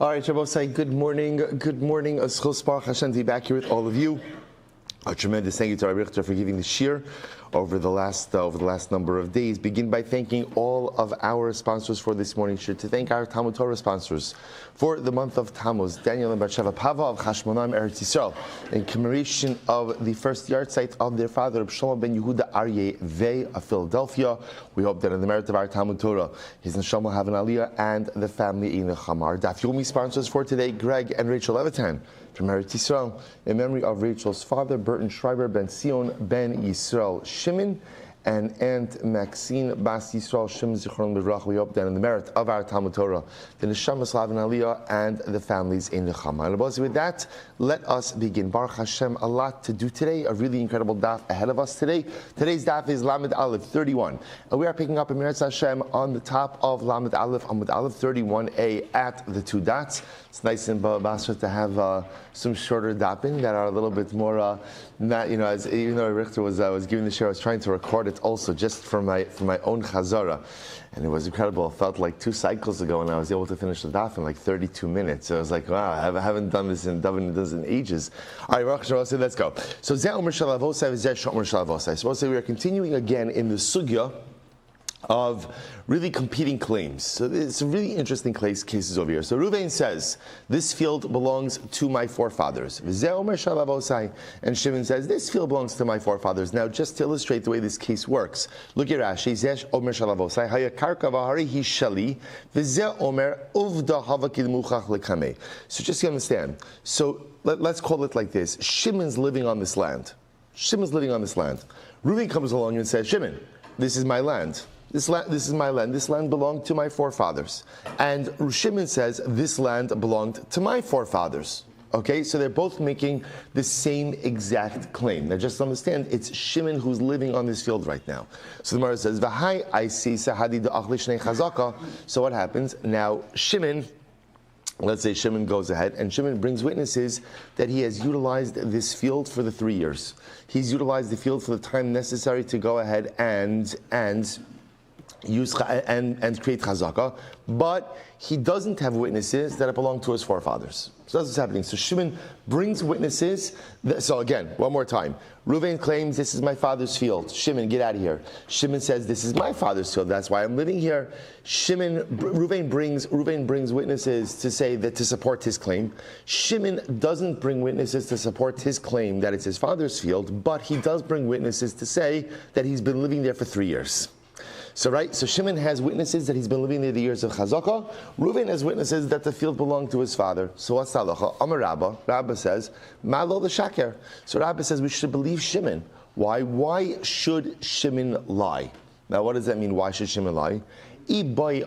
All right, Shabbos, good morning. Good morning. Aschos Baruch Hashem to be back here with all of you. A tremendous thank you to Rabbi Richter for giving the shir over the last number of days. Begin by thanking all of our sponsors for this morning's shir. To thank our Talmud Torah sponsors for the month of Tammuz, Daniel and Batsheva Pava of Chashmonaim Eretz Yisrael, in commemoration of the first yard site of their father, Rabbi Shlomo ben Yehuda Aryeh Vey of Philadelphia. We hope that in the merit of our Talmud Torah, his neshama will have an aliyah and the family in the Chamar. Daf Yomi sponsors for today, Greg and Rachel Levitan from Eretz Yisrael, in memory of Rachel's father, Burton Schreiber ben Sion ben Yisrael Shimon, and Aunt Maxine Bas Yisrael Shimon Zichron Livrach. We hope that in the merit of our Talmud Torah, the Neshama Slav and Aliyah and the families in the Chama. And with that, let us begin. Baruch Hashem, a lot to do today, a really incredible daf ahead of us today. Today's daf is Lamed Aleph 31, and we are picking up in Meretz Hashem on the top of Lamed Aleph, Amud Aleph 31a at the two dots. It's nice in Basra to have some shorter dapin that are a little bit more, not, as even though Richter was giving the share, I was trying to record it also just for my own chazara, and it was incredible. It felt like 2 cycles ago, and I was able to finish the daf in like 32 minutes. So I was like, wow, I haven't done this in ages. All right, Baruch Hashem, let's go. So Zeh Omer Shalavosai, Zeh Shomer Shalavosai. So we are continuing again in the sugya of really competing claims. So it's a really interesting cases over here. So Reuven says, this field belongs to my forefathers. And Shimon says, this field belongs to my forefathers. Now, just to illustrate the way this case works, look at Rashi. So just to understand, so let's call it like this. Shimon's living on this land. Reuven comes along and says, Shimon, this is my land. This is my land. This land belonged to my forefathers. And Shimon says, this land belonged to my forefathers. Okay, so they're both making the same exact claim. Now just understand, it's Shimon who's living on this field right now. So the Gemara says, V'hai I see sahadi da'achli shnei chazaka. So what happens? Now Shimon, let's say Shimon goes ahead, and Shimon brings witnesses that he has utilized this field for the 3 years. He's utilized the field for the time necessary to go ahead and use and create chazaka, but he doesn't have witnesses that belong to his forefathers. So that's what's happening. So Shimon brings witnesses. So again, one more time. Reuven claims, this is my father's field. Shimon, get out of here. Shimon says, this is my father's field. That's why I'm living here. Reuven brings witnesses to say that to support his claim. Shimon doesn't bring witnesses to support his claim that it's his father's field, but he does bring witnesses to say that he's been living there for 3 years. So Shimon has witnesses that he's been living there the years of Chazakah. Reuven has witnesses that the field belonged to his father. So what's the halacha? Amar Rabba says, Malo the Shaker. So Rabba says we should believe Shimon. Why? Why should Shimon lie? Now what does that mean? Why should Shimon lie? Shimon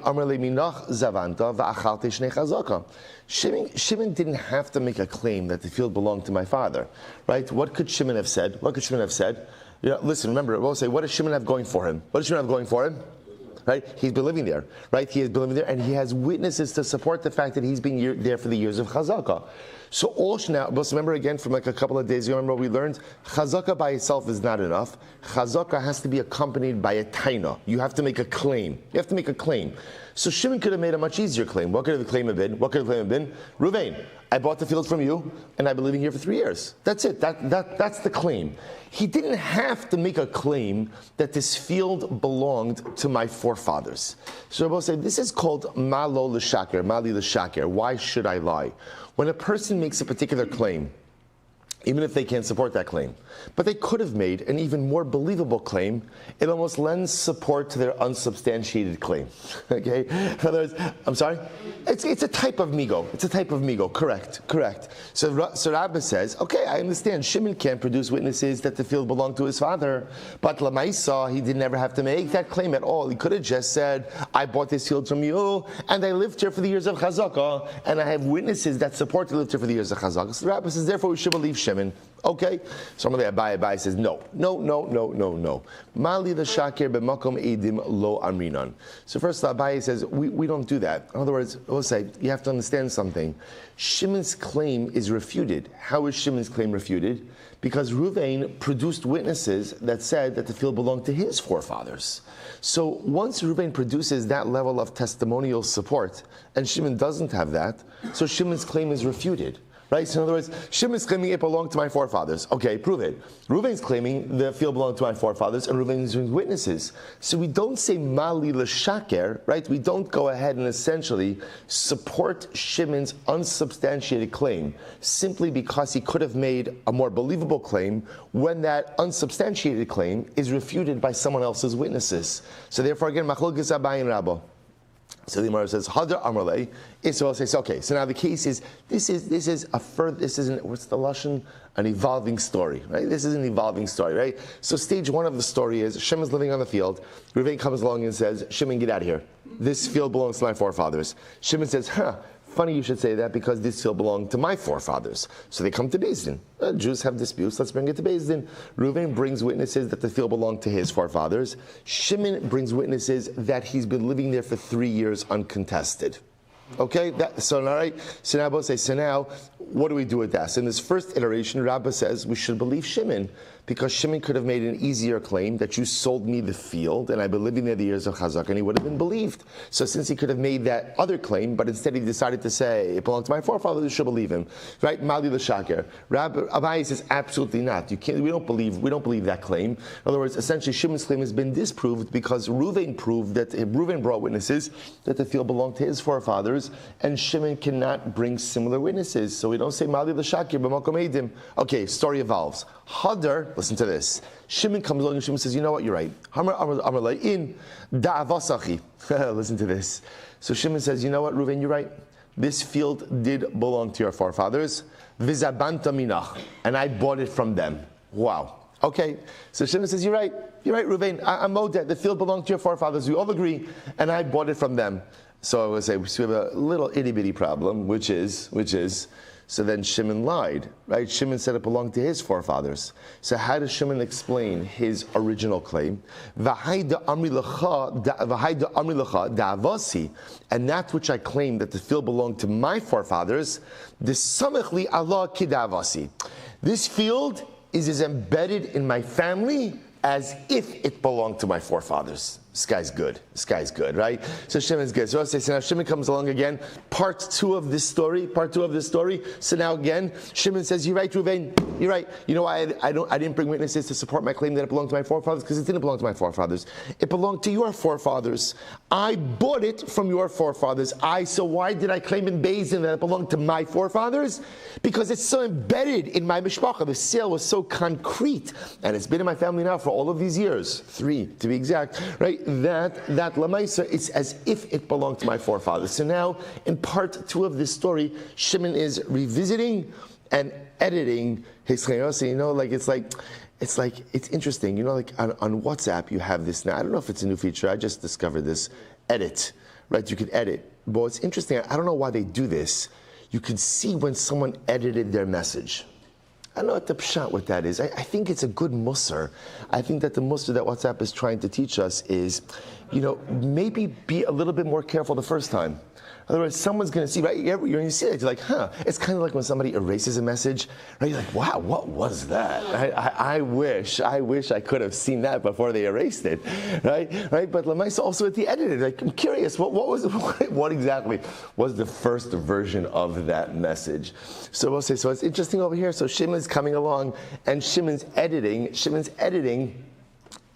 didn't have to make a claim that the field belonged to my father. Right? What could Shimon have said? Listen, remember, we'll say, what does Shimon have going for him? Right? He's been living there. Right? He has been living there, and he has witnesses to support the fact that he's been there for the years of Chazakah. So let's remember again from like a couple of days ago, remember we learned Chazakah by itself is not enough. Chazakah has to be accompanied by a taina. You have to make a claim. So Shimon could have made a much easier claim. What could the claim have been? Reuven, I bought the field from you, and I've been living here for 3 years. That's it. That's the claim. He didn't have to make a claim that this field belonged to my forefathers. So Rabbi said, this is called mali l'shaker. Why should I lie? When a person makes a particular claim, even if they can't support that claim, but they could have made an even more believable claim, it almost lends support to their unsubstantiated claim. Okay? In other words, I'm sorry? It's a type of migo. Correct. So Rabbi says, okay, I understand. Shimon can't produce witnesses that the field belonged to his father, but Lamaisa, he didn't ever have to make that claim at all. He could have just said, I bought this field from you, and I lived here for the years of Chazakah, and I have witnesses that support I lived here for the years of Chazakah. So Rabbi says, therefore we should believe Shimon. Shemin. Okay, so Abaye says no. Mali the shakir b'makom edim lo amrinan. So first Abaye says we don't do that. In other words, we'll say you have to understand something. Shimon's claim is refuted. How is Shimon's claim refuted? Because Ruvain produced witnesses that said that the field belonged to his forefathers. So once Ruvain produces that level of testimonial support, and Shimon doesn't have that, so Shimon's claim is refuted. Right? So in other words, Shimon's claiming it belonged to my forefathers. Okay, prove it. Reuven's claiming the field belonged to my forefathers, and Reuven is doing witnesses. So we don't say mali l'shaker, right? We don't go ahead and essentially support Shimon's unsubstantiated claim simply because he could have made a more believable claim when that unsubstantiated claim is refuted by someone else's witnesses. So therefore, again, machlokes Abaye and Rabba. So the Gemara says, Hadar Amrle. Israel says, okay, so now the case is, this is what's the Lashon? An evolving story, right? This is an evolving story, right? So stage one of the story is, Shimon's living on the field. Reuven comes along and says, Shimon, get out of here. This field belongs to my forefathers. Shimon says, funny you should say that because this field belonged to my forefathers. So they come to Beis Din. Jews have disputes, let's bring it to Beis Din. Reuven brings witnesses that the field belonged to his forefathers. Shimon brings witnesses that he's been living there for 3 years uncontested. Okay, so now both say, so now, what do we do with that? So in this first iteration, Rabbah says we should believe Shimon, because Shimon could have made an easier claim that you sold me the field and I've been living there the years of Chazak, and he would have been believed. So since he could have made that other claim, but instead he decided to say it belonged to my forefathers, you should believe him, right? Mali l'shaker. Rabbi Abaye says absolutely not. We don't believe that claim. In other words, essentially Shimon's claim has been disproved because Reuven brought witnesses that the field belonged to his forefathers, and Shimon cannot bring similar witnesses. So we don't say Mali l'shaker b'makom edim. Okay, story evolves. Hadar, listen to this. Shimon comes along and Shimon says, you know what, you're right. In da'avasachi. Listen to this. So Shimon says, you know what, Reuven, you're right. This field did belong to your forefathers. Vizabanta minach. And I bought it from them. Wow. Okay. So Shimon says, you're right, Reuven. I'm owed that. The field belonged to your forefathers. We all agree. And I bought it from them. So I would say, we have a little itty bitty problem, which is, so then Shimon lied, right? Shimon said it belonged to his forefathers. So how does Shimon explain his original claim? And that which I claimed that the field belonged to my forefathers, this field is as embedded in my family as if it belonged to my forefathers. This guy's good, right? So Shimon's good. So I'll say, so now Shimon comes along again. Part two of this story. So now again, Shimon says, you're right, Reuven, you're right. You know why I didn't bring witnesses to support my claim that it belonged to my forefathers? Because it didn't belong to my forefathers. It belonged to your forefathers. I bought it from your forefathers. So why did I claim in Beis Din that it belonged to my forefathers? Because it's so embedded in my mishpacha. The sale was so concrete. And it's been in my family now for all of these years. 3 to be exact, right? That lamaisa, it's as if it belonged to my forefathers. So now, in part 2 of this story, Shimon is revisiting and editing his chayos. You know, it's interesting. You know, like on WhatsApp, you have this now. I don't know if it's a new feature. I just discovered this. Edit, right? You can edit. But what's interesting, I don't know why they do this. You can see when someone edited their message. I don't know what the pshat what that is. I think it's a good musar. I think that the musar that WhatsApp is trying to teach us is, maybe be a little bit more careful the first time. Otherwise, someone's going to see, right? When you see it, you're like, It's kind of like when somebody erases a message, right? You're like, wow, what was that? I wish I could have seen that before they erased it, right? But Lamaisa also at the editor, like, I'm curious, what exactly was the first version of that message? So we'll say, so it's interesting over here. So Shimon's coming along, and Shimon's editing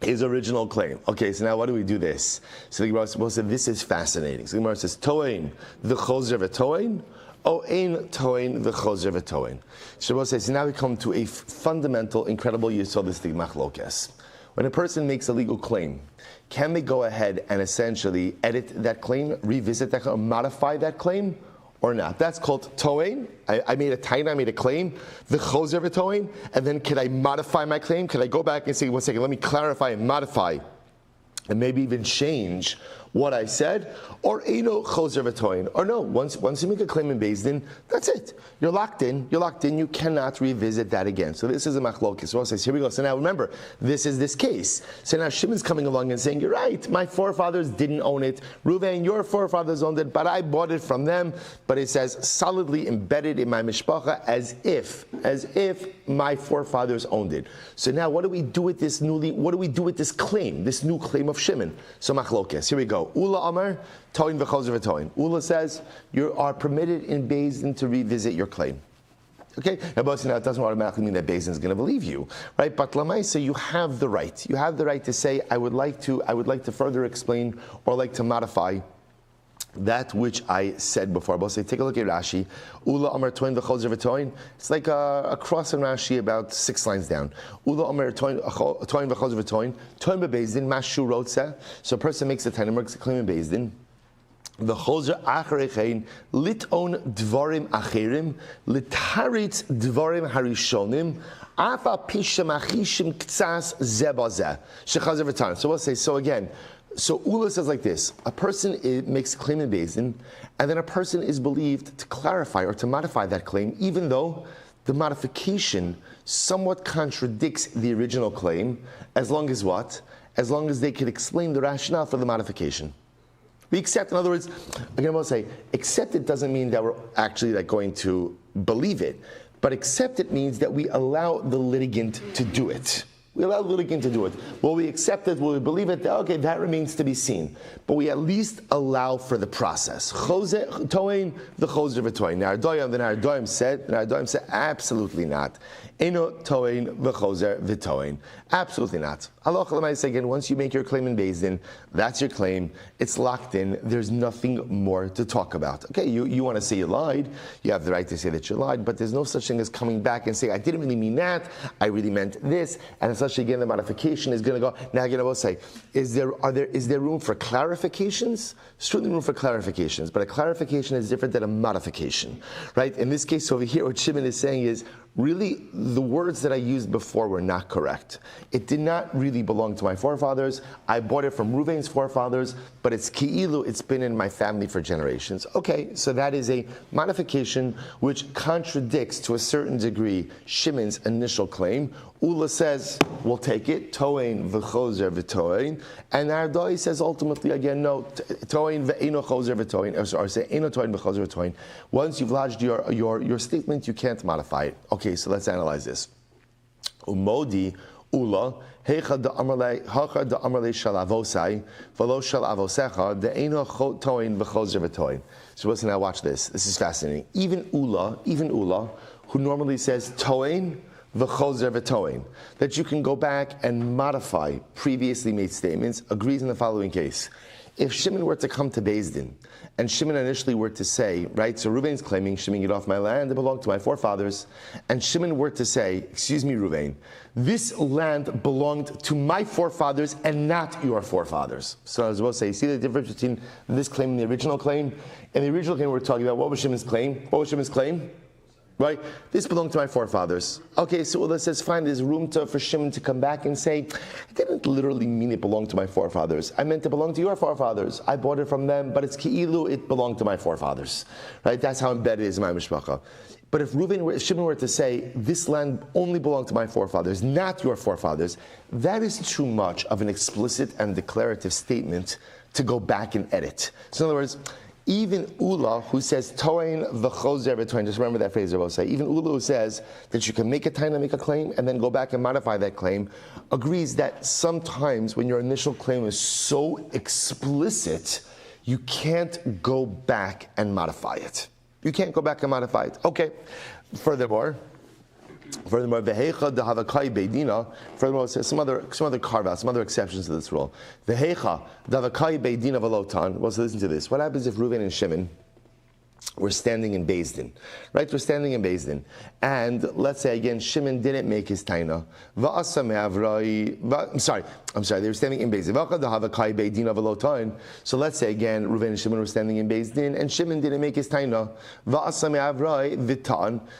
his original claim. Okay, so now why do we do this? So the Gemara says, this is fascinating. So the Gemara says, Toin, the chozer v'toin, o ein toin, the chozer v'toin. So says, so now we come to a fundamental, incredible yisodistic machlokes. When a person makes a legal claim, can they go ahead and essentially edit that claim, revisit that claim, modify that claim, or not? That's called toin. I made a claim, the chozer v'toin, and then can I modify my claim? Can I go back and say, one second, let me clarify and modify, and maybe even change what I said, or Eino Choser V'Toin. Or no, once you make a claim in Beis Din, that's it. You're locked in, you cannot revisit that again. So this is a machlokes. So says, here we go. So now remember, this is this case. So now Shimon's coming along and saying, you're right, my forefathers didn't own it. Reuven, your forefathers owned it, but I bought it from them. But it says, solidly embedded in my mishpacha as if my forefathers owned it. So now what do we do with this claim, this new claim of Shimon? So machlokes, here we go. Ula Amar, Toin v'chozer v'toin. Ula says, you are permitted in Beis Din to revisit your claim. Okay, now it doesn't automatically mean that Beis Din is going to believe you, right? But Lamaisa, you have the right. You have the right to say, I would like to further explain or like to modify that which I said before. But say, take a look at Rashi. Ula Amar Toin v'chozer v'toin. It's like a cross in Rashi about 6 lines down. Ula Amar Toin v'chozer v'toin. Toin b'Beis Din mashu rotze. So a person makes a claim in Beis Din. The chozer acharechein liton dvarim acherim litaritz dvarim harishonim afa pishem achishim ktsas zebazeh shechazer v'tan. So we'll say, so again, so Ula says like this: a person makes a claim in Beis Din, and then a person is believed to clarify or to modify that claim, even though the modification somewhat contradicts the original claim, as long as what? As long as they can explain the rationale for the modification. We accept, in other words, again, I'll say, accept it doesn't mean that we're actually going to believe it, but accept it means that we allow the litigant to do it. We allow the litigant to do it. Will we accept it? Will we believe it? Okay, that remains to be seen. But we at least allow for the process. Toin, the chozer v'toin. The Nardoim said, absolutely not. Eno toin v'chozer v'toin. Absolutely not. Halacha l'maaseh, again, once you make your claim in Beis Din, that's your claim. It's locked in. There's nothing more to talk about. Okay, you want to say you lied. You have the right to say that you lied, but there's no such thing as coming back and say, I didn't really mean that. I really meant this. And especially again, the modification is going to go. Now again, I will say, is there room for clarifications? Certainly room for clarifications, but a clarification is different than a modification, right? In this case over here, what Shimon is saying is, really, the words that I used before were not correct. It did not really belong to my forefathers. I bought it from Reuven's forefathers, but it's ki'ilu, it's been in my family for generations. Okay, so that is a modification which contradicts to a certain degree Shimon's initial claim. Ula says, we'll take it, toin v'chozer v'toin, and Ardai says ultimately again, no, toin v'eno chozer v'toin, or say eno toin v'chozer v'toin. Once you've lodged your statement, you can't modify it. Okay, so let's analyze this. Umodi Ula hecha da amarle shalavosai v'lo shalavosecha de'eno toin v'chozer v'toin. So listen now, watch this. This is fascinating. Even Ula, who normally says toin v'chozer v'toin, that you can go back and modify previously made statements, agrees in the following case. If Shimon were to come to Beis Din, and Shimon initially were to say, right, so Reuven's claiming, Shimon, get off my land, it belonged to my forefathers, and Shimon were to say, excuse me, Reuven, this land belonged to my forefathers and not your forefathers. So as well say, you see the difference between this claim and the original claim? In the original claim we're talking about, what was Shimon's claim? Right? This belonged to my forefathers. Okay, so Ula says, fine, there's room for Shimon to come back and say, I didn't literally mean it belonged to my forefathers. I meant it belonged to your forefathers. I bought it from them, but it's ki'ilu, it belonged to my forefathers. Right? That's how embedded it is in my mishpacha. But if Shimon were to say, this land only belonged to my forefathers, not your forefathers, that is too much of an explicit and declarative statement to go back and edit. So in other words, even Ula, who says toin v'chozer v'toin, just remember that phrase I will say. Even Ula, who says that you can make a taina, make a claim, and then go back and modify that claim, agrees that sometimes when your initial claim is so explicit, you can't go back and modify it. You can't go back and modify it. Okay. Furthermore, vehecha dehavakai beidina. Furthermore, some other carve-outs, some other exceptions to this rule. Vehecha dehavakai beidina velotan. Well, so listen to this. What happens if Reuven and Shimon we're standing in Beis Din, right? We're standing in Beis Din. And let's say again, Shimon didn't make his taina. I'm sorry, they were standing in Beis Din. So let's say again, Reuven and Shimon were standing in Beis Din, and Shimon didn't make his taina.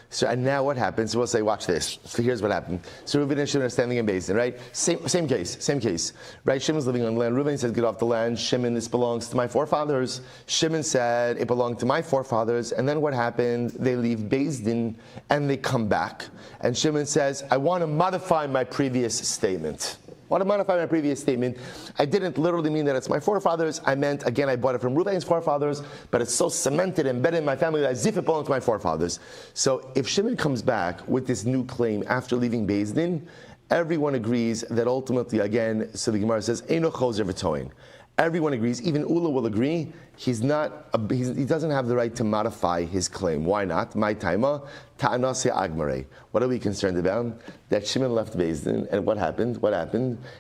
So, and now what happens? So we'll say, watch this. So here's what happened. So Reuven and Shimon are standing in Beis Din, right? Same case. Right? Shimon's living on land. Reuven said, get off the land. Shimon, this belongs to my forefathers. Shimon said, it belonged to my forefathers. And then what happened? They leave Beis Din and they come back. And Shimon says, I want to modify my previous statement. I didn't literally mean that it's my forefathers. I meant, again, I bought it from Reuven's forefathers, but it's so cemented and embedded in my family that as if it belonged to my forefathers. So if Shimon comes back with this new claim after leaving Beis Din, everyone agrees that ultimately, again, so the Gemara says, Eino chozer v'toin. Everyone agrees, even Ula will agree, he doesn't have the right to modify his claim. Why not? My taima, ta'anase agmare. What are we concerned about? That Shimon left Beis Din, and what happened?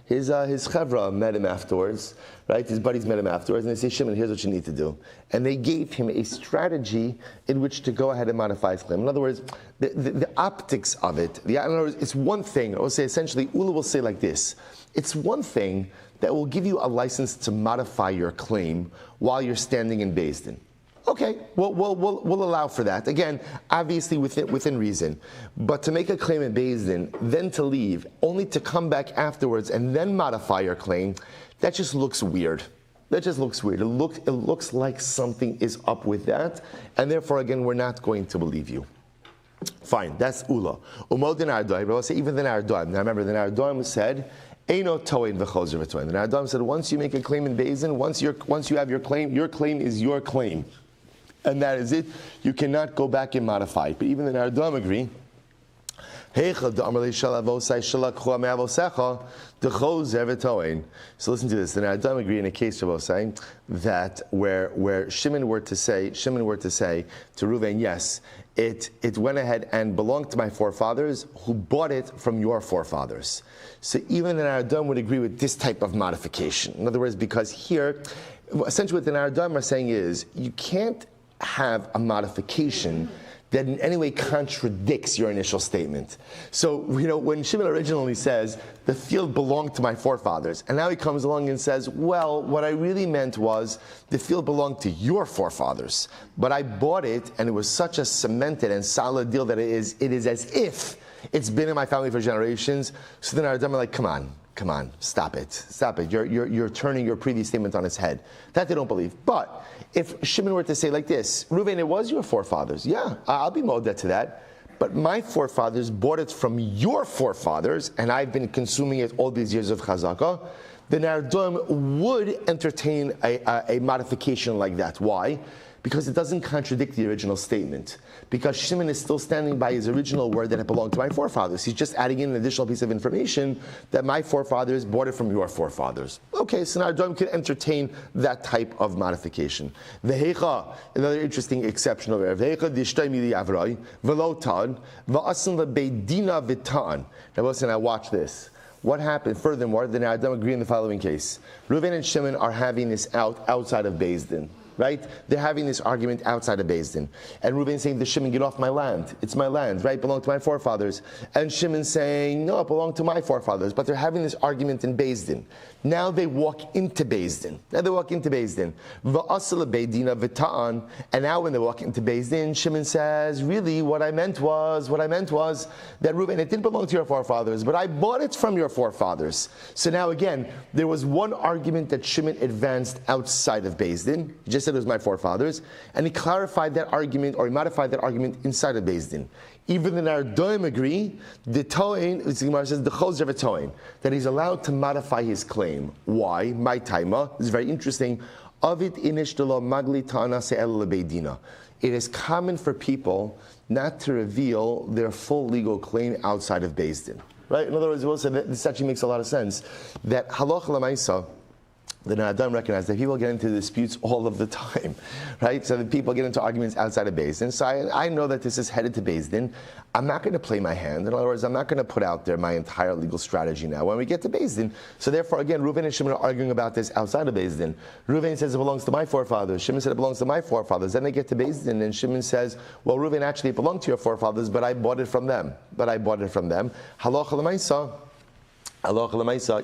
His chevra met him afterwards, right? His buddies met him afterwards, and they say, Shimon, here's what you need to do. And they gave him a strategy in which to go ahead and modify his claim. In other words, the optics of it, in other words, it's one thing, I will say essentially, Ula will say like this, it's one thing that will give you a license to modify your claim while you're standing in Beis Din. Okay, we'll allow for that. Again, obviously within reason. But to make a claim in Beis Din, then to leave, only to come back afterwards and then modify your claim, that just looks weird. It looks like something is up with that, and therefore, again, we're not going to believe you. Fine, that's Ula. Umod in Ardoim, but I'll say even the Ardoim. Now remember, the Ardoim said, Eino toin v'chozer v'toin. The Adam said, once you make a claim in Beis Din, once you have your claim is your claim. And that is it. You cannot go back and modify it. But even the Adam agree. So listen to this. The Adam agree in a case of Osai that where Shimon were to say to Reuven, yes, it went ahead and belonged to my forefathers who bought it from your forefathers. So even the Adam would agree with this type of modification. In other words, because here, essentially what the Adam are saying is, you can't have a modification that in any way contradicts your initial statement. So, when Shimon originally says, the field belonged to my forefathers, and now he comes along and says, well, what I really meant was, the field belonged to your forefathers, but I bought it, and it was such a cemented and solid deal that it is as if it's been in my family for generations. So then our Adam are like, come on, stop it. You're turning your previous statement on its head. That they don't believe. But if Shimon were to say like this, Reuven, it was your forefathers. Yeah, I'll be modeh to that. But my forefathers bought it from your forefathers, and I've been consuming it all these years of chazakah. Then our Adam would entertain a modification like that. Why? Because it doesn't contradict the original statement. Because Shimon is still standing by his original word that it belonged to my forefathers. He's just adding in an additional piece of information that my forefathers bought it from your forefathers. Okay, so now Adam can entertain that type of modification. Vehecha, another interesting exception over there. Vehecha dishtay mili avrai, velotan, va'asan lebeidina v'tan. Now listen, now watch this. What happened? Furthermore, the Adam agree in the following case. Reuven and Shimon are having this outside of Beis Din. Right? They're having this argument outside of Beis Din. And Reuven saying to Shimon, get off my land. It's my land, right? It belonged to my forefathers. And Shimon saying, no, it belonged to my forefathers. But they're having this argument in Beis Din. Now they walk into Beis Din. V'asala beidina v'ta'an. And now when they walk into Beis Din, Shimon says, really, what I meant was that Reuven, it didn't belong to your forefathers, but I bought it from your forefathers. So now again, there was one argument that Shimon advanced outside of Beis Din. He just said it was my forefathers, and he clarified that argument, or he modified that argument inside of Beis Din. Even the Nardoim agree, the Toin, the Gemara says, the Chozer v'Toin, that he's allowed to modify his claim. Why? My taima, this is very interesting. Avit inish delo magli ta'ana se'el lebeidina. It is common for people not to reveal their full legal claim outside of Beis Din. Right? In other words, we'll say that this actually makes a lot of sense. That halacha l'maisa, the Adam recognize that people get into disputes all of the time, right? So the people get into arguments outside of Beis Din. So I know that this is headed to Beis Din. I'm not going to play my hand. In other words, I'm not going to put out there my entire legal strategy now when we get to Beis Din. So therefore, again, Reuven and Shimon are arguing about this outside of Beis Din. Reuven says it belongs to my forefathers. Shimon said it belongs to my forefathers. Then they get to Beis Din, and Shimon says, well, Reuven, actually it belonged to your forefathers, but I bought it from them. Halacha l'maisa. Allah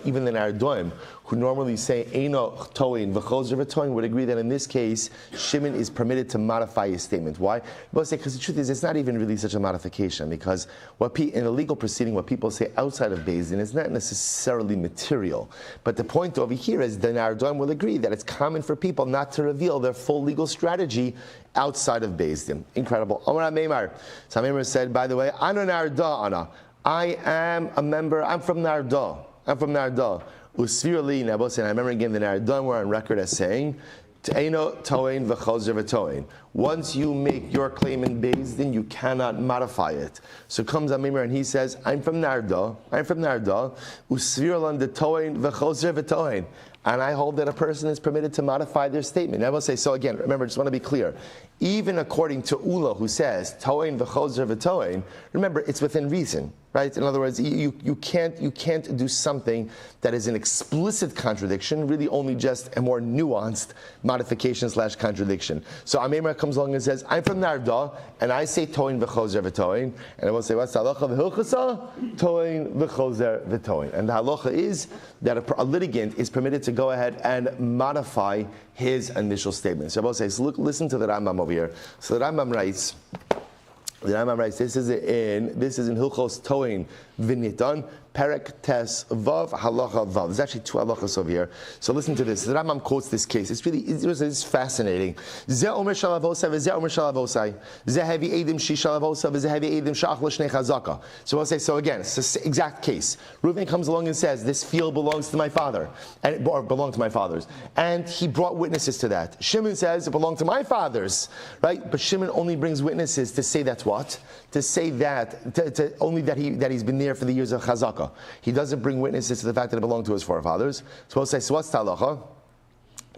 even the Nardoim, who normally say Eino Toin v'chozer v'toin, would agree that in this case Shimon is permitted to modify his statement. Why? Because the truth is, it's not even really such a modification, because in a legal proceeding, what people say outside of Beis Din is not necessarily material. But the point over here is the Nardoim will agree that it's common for people not to reveal their full legal strategy outside of Beis Din. Incredible. Amar Meimar. So Meimar said, by the way, Ana Narda Ana. I am a member, I'm from Narda. Usvirli Nebos, and I remember again the Narda were on record as saying, Te'eno toin v'chozer v'toin. Once you make your claim in Beis Din, you cannot modify it. So comes Amimar and he says, I'm from Narda, usvirlan de toin v'chozer v'toin. And I hold that a person is permitted to modify their statement. I will say, so again, remember, just want to be clear. Even according to Ula, who says, Toin v'chozer v'toin, remember, it's within reason, right? In other words, you can't do something that is an explicit contradiction, really only just a more nuanced modification / contradiction. So Amemar comes along and says, I'm from Narda, and I say Toin v'chozer v'toin, and I will say, what's the halacha v'hilchasa? Toin v'chozer v'toin. And the halacha is that a litigant is permitted to go ahead and modify his initial statement. So I will say, so listen to the Rambam over here. So the Rambam writes, this is in Hilchos Toin V'nitan, Perek Tes Vav Halacha Vav. There's actually two halachas over here. So listen to this. The Rambam quotes this case. It's fascinating. Ze omer shalavosai v'ze omer shalavosai. Ze hevi edim shi shalavosai v'ze hevi edim shach l'shnei chazaka. So I'll say, so again, it's the exact case. Reuven comes along and says, this field belongs to my father, or belonged to my fathers. And he brought witnesses to that. Shimon says, it belonged to my fathers, right? But Shimon only brings witnesses to say that's what? To say that, only that he's been there for the years of chazaka. He doesn't bring witnesses to the fact that it belonged to his forefathers. So we'll say, so what's talacha?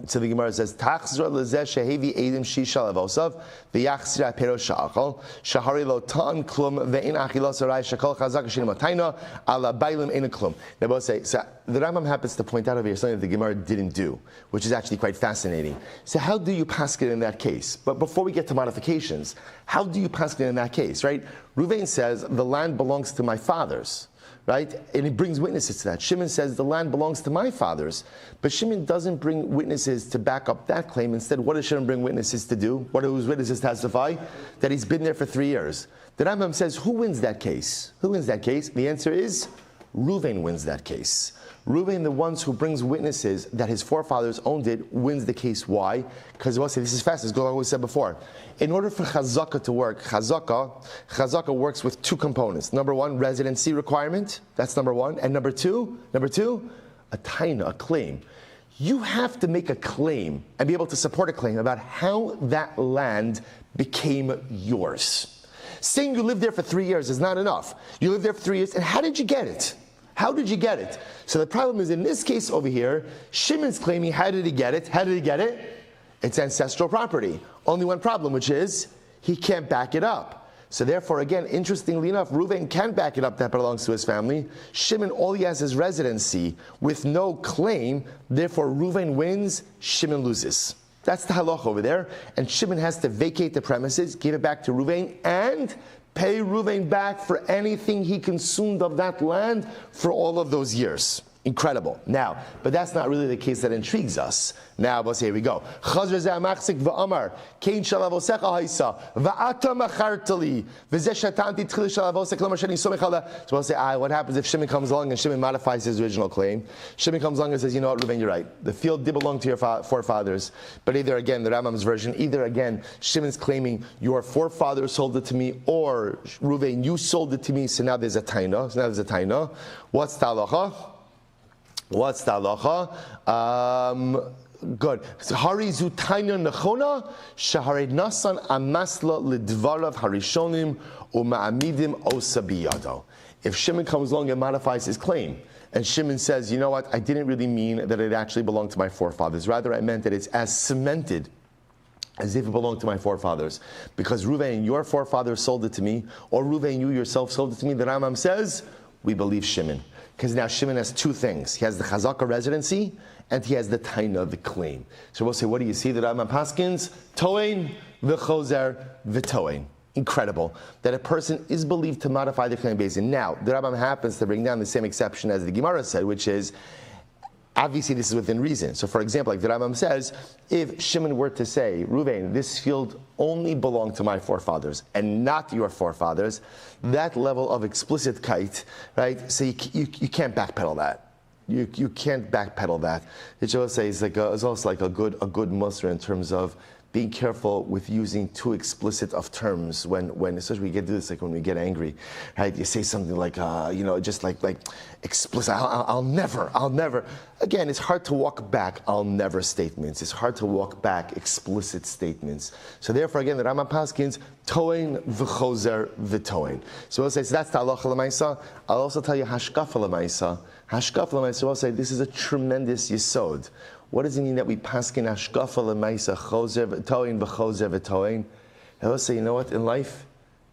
So the Gemara says, "Tachzra lezeh shehevi edim shisha levosav v'yachzira perosh sha'achal shahari lo ta'an klum ve'in achilas aray shakol chazak shina matayna ala bailim in klum." They both say, so the Rambam happens to point out over here something that the Gemara didn't do, which is actually quite fascinating. So how do you paskin in that case? But before we get to modifications, how do you paskin in that case, right? Reuven says, the land belongs to my fathers. Right? And he brings witnesses to that. Shimon says the land belongs to my fathers. But Shimon doesn't bring witnesses to back up that claim. Instead, what does Shimon bring witnesses to do? What do his witnesses testify? That he's been there for 3 years. The Rambam says, who wins that case? Who wins that case? The answer is, Reuven wins that case. Reuven, the ones who brings witnesses that his forefathers owned it, wins the case. Why? Because we'll say this is fast. This goes along with what we said before. In order for chazaka to work, chazaka works with two components. Number one, residency requirement. That's number one. And number two, a taina, a claim. You have to make a claim and be able to support a claim about how that land became yours. Saying you lived there for 3 years is not enough. You lived there for 3 years, and how did you get it? How did you get it? So the problem is, in this case over here, Shimon's claiming, how did he get it? How did he get it? It's ancestral property. Only one problem, which is, he can't back it up. So therefore, again, interestingly enough, Reuven can back it up that belongs to his family. Shimon, all he has is residency with no claim. Therefore, Reuven wins, Shimon loses. That's the halach over there. And Shimon has to vacate the premises, give it back to Reuven, and pay Reuven back for anything he consumed of that land for all of those years. Incredible. Now, but that's not really the case that intrigues us. Now, but here we go. So what happens if Shimon comes along and Shimon modifies his original claim? Shimon comes along and says, you know what, Reuven, you're right. The field did belong to your forefathers. But either again, the Rambam's version, either again, Shimon's claiming your forefathers sold it to me, or Reuven, you sold it to me, so now there's a taina. What's the halacha? Good. Hari zutaina nechona shahared nasan amasla lidvarav harishonim uma'amidim osabiyado. If Shimon comes along and modifies his claim, And Shimon says, you know what, I didn't really mean that it actually belonged to my forefathers. Rather, I meant that it's as cemented as if it belonged to my forefathers. Because Reuven, your forefathers sold it to me, or Reuven, you yourself sold it to me. The Rambam says, we believe Shimon. Because now Shimon has two things. He has the Chazaka residency, and he has the Taina, the claim. So we'll say, what do you see? The Rambam Paskins, Toein, v'chozer, v'toein. Incredible that a person is believed to modify the claim basin. Now, the Rambam happens to bring down the same exception as the Gemara said, which is, obviously this is within reason. So for example, like the Rambam says, if Shimon were to say, Reuven, this field only belonged to my forefathers and not your forefathers, that level of explicit kite, right? So you can't backpedal that. You can't backpedal that. It just says it's also like a good musr in terms of being careful with using too explicit of terms when especially we get to this, like when we get angry, right? You say something like, just like explicit. I'll never. Again, it's hard to walk back I'll never statements. It's hard to walk back explicit statements. So therefore, again, the Rambam Paskins, toein v'chozer v'toein. So we'll say, so that's the halacha l'maisa. I'll also tell you hashkafa l'maisa. Hashkafa l'maisa, we'll say, this is a tremendous yesod. What does it mean that we paskin hashkafa l'maisa chozer v'toein v'chozer v'toein? And we'll say, you know what? In life,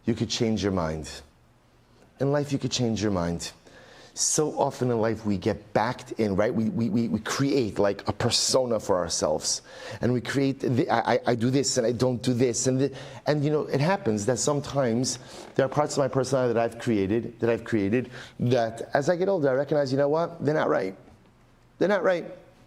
you could change your mind. In life, you could change your mind. So often in life we get backed in, right? We create like a persona for ourselves, and we create. I do this and I don't do this, and it happens that sometimes there are parts of my personality that I've created that as I get older I recognize, you know what? They're not right. They're not right.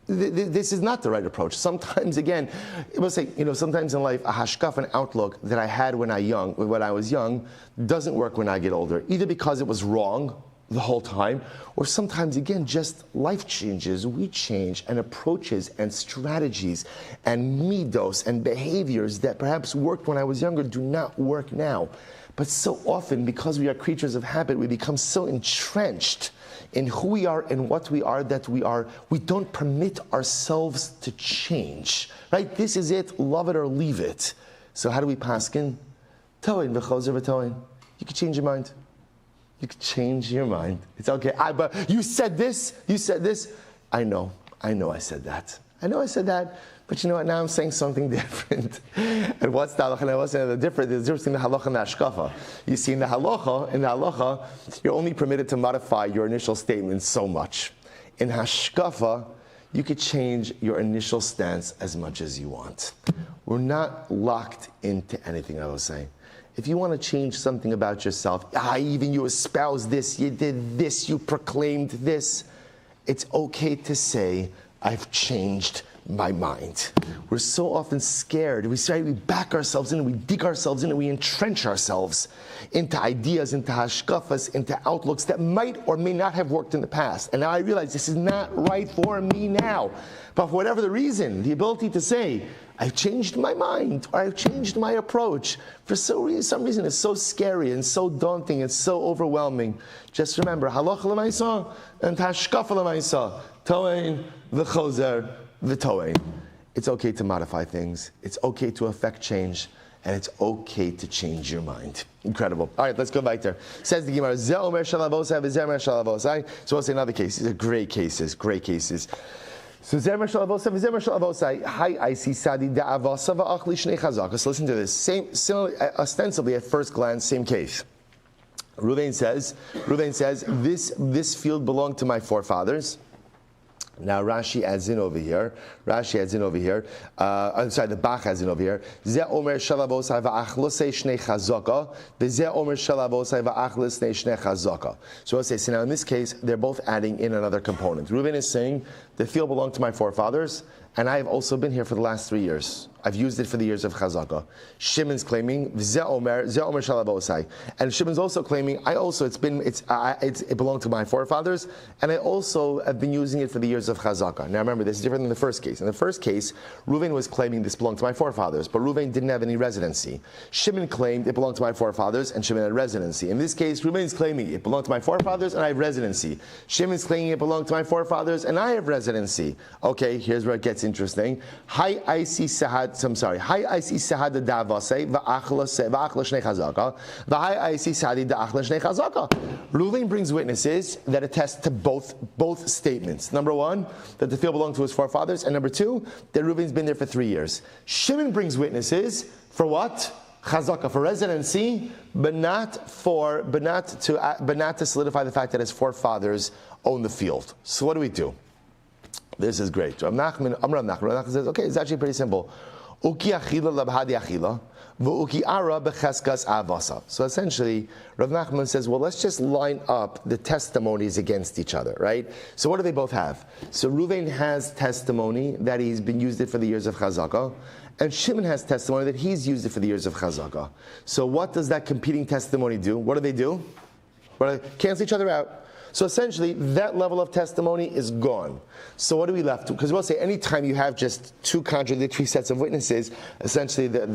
This is not the right approach. Sometimes, again, it will say, sometimes in life, a hashkaf, an outlook that I had when I was young, doesn't work when I get older. Either because it was wrong the whole time, or sometimes, again, just life changes, we change, and approaches and strategies and midos and behaviors that perhaps worked when I was younger do not work now. But so often, because we are creatures of habit, we become so entrenched in who we are and what we are that we don't permit ourselves to change. Right? This is it, love it or leave it. So how do we paskin? Toein v'chozer v'toein. You can change your mind. You can change your mind. It's okay. But you said this. I know I said that. But you know what? Now I'm saying something different. And what's the halacha? And I was saying the difference between the halacha and the hashkafa. You see, in the halacha, you're only permitted to modify your initial statement so much. In hashkafa, you could change your initial stance as much as you want. We're not locked into anything, I was saying. If you want to change something about yourself, even you espoused this, you did this, you proclaimed this, it's okay to say, I've changed my mind. We're so often scared. We back ourselves in, we dig ourselves in, and we entrench ourselves into ideas, into hashkafas, into outlooks that might or may not have worked in the past. And now I realize this is not right for me now. But for whatever the reason, the ability to say, I've changed my mind, or I've changed my approach, for some reason it's so scary and so daunting and so overwhelming. Just remember, halacha l'maisa and hashkafa l'maisa, toein v'chozer v'toein. It's okay to modify things. It's okay to affect change. And it's okay to change your mind. Incredible. All right, let's go back there. Says the Gemara, Ze omer shalavosai v'ze omer shalavosai. So we'll say another case. These are great cases. So Ze omer shalavosai v'ze omer shalavosai. Hi, I see sadi da'avasa v'achli shnei chazakas. Listen to this. Similar, ostensibly at first glance, same case. Reuven says, this field belonged to my forefathers. Now Rashi adds in over here. I'm sorry, the Bach adds in over here. Ze omer shalavosai va'achlosei shnei chazaka, v'ze omer shalavosai va'achlosei shnei chazaka. So I'll say, so now in this case, they're both adding in another component. Reuven is saying, the field belonged to my forefathers, and I have also been here for the last 3 years. I've used it for the years of Chazaka. Shimon's claiming Ze Omer Shalavosai, and Shimon's also claiming it belonged to my forefathers, and I also have been using it for the years of Chazaka. Now remember, this is different than the first case. In the first case, Reuven was claiming this belonged to my forefathers, but Reuven didn't have any residency. Shimon claimed it belonged to my forefathers, and Shimon had residency. In this case, Reuven is claiming it belonged to my forefathers, and I have residency. Shimon's claiming it belonged to my forefathers, and I have residency. residency. Okay, here's where it gets interesting. Hi Isi Sahad, I'm sorry. Hi Isi Sahad Davase, Va'achla Shnei Chazaka, Va'hi Isi Sahadi Da'achla Shnei Chazaka. Reuven brings witnesses that attest to both statements. Number one, that the field belonged to his forefathers, and number two, that Reuven's been there for 3 years. Shimon brings witnesses for what? Chazaka, for residency, but not to solidify the fact that his forefathers own the field. So what do we do? This is great. Rav Nachman says, okay, it's actually pretty simple. Uki achila labhadi achila, v'uki ara becheskas avasa. So essentially, Rav Nachman says, well, let's just line up the testimonies against each other, right? So what do they both have? So Reuven has testimony that he's been used it for the years of Chazaka, and Shimon has testimony that he's used it for the years of Chazaka. So what does that competing testimony do? What do? Cancel each other out. So essentially, that level of testimony is gone. So what are we left to? Because we'll say anytime you have just two contradictory sets of witnesses, essentially the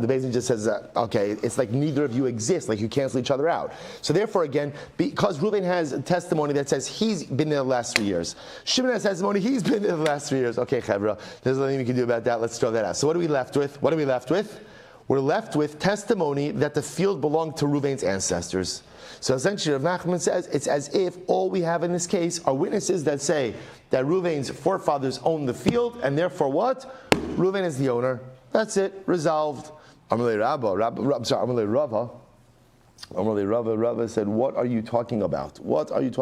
Beis Din just says that, okay, it's like neither of you exist, like you cancel each other out. So therefore, again, because Reuven has a testimony that says he's been there the last 3 years, Shimon has testimony he's been there the last 3 years. Okay, Chevra, there's nothing we can do about that. Let's throw that out. So what are we left with? We're left with testimony that the field belonged to Reuven's ancestors. So essentially, Rav Nachman says it's as if all we have in this case are witnesses that say that Reuven's forefathers own the field, and therefore what? Reuven is the owner. That's it. Resolved. Amalei Rava said, what are you talking about? Ha'idus